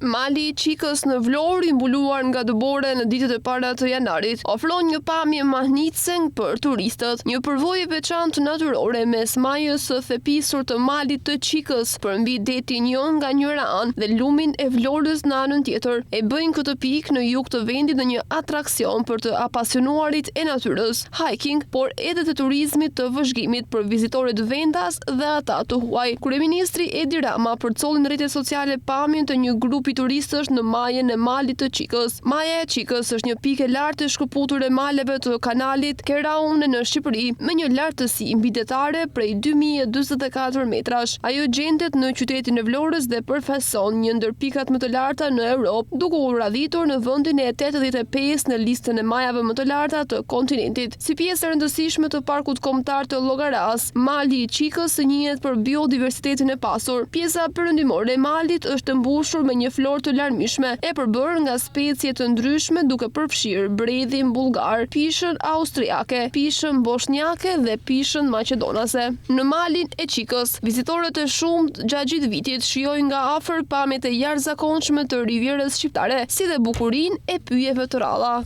Mali i Çikës në Vlorë, i mbuluar nga dëbore në ditët e para të janarit, ofron një pamje mahnitse për turistët. Një përvojë veçantë natyrore mes majës së thepisur të malit të Çikës përmbi detin Jon nga njëra anë dhe lumin e Vlorës në anën tjetër e bëjnë këtë pikë në jug të vendit në një atraksion për të apasionuarit e natyrës, hiking, por edhe të turizmit të vëzhgimit për vizitorët vendas dhe ata të huaj. Kryeministri Edi Rama përcolli në rrjetet sociale pamjen të një grupi turistësh në majën e malit të Çikës. Maja e Çikës është një pikë e lartë e shkëputur e maleve të kanalit Keraune në Shqipëri, me një lartësi mbidetare prej 2044 metrash. Ajo gjendet në qytetin e Vlorës dhe përfason një ndër pikat më të larta në Europë, duke u radhitur në vendin e 85 në listën e majave më të larta të kontinentit. Si pjesë e rëndësishme të parkut kombëtar të Llogaras, mali i Çikës njihet për biodiversitetin e pasur. Pjesa perëndimore e malit është mbushur me një florë të larmishme, e përbërë nga specie të ndryshme, duke përfshirë bredhin bullgar, pishën austriake, pishën bosnjake dhe pishën maqedonase. Në malin e Çikës, vizitorët e shumtë gjatë gjithë vitit shijojnë nga afër pamjet e jashtëzakonshme të rivierës shqiptare, si dhe bukurinë e pyjeve të ralla.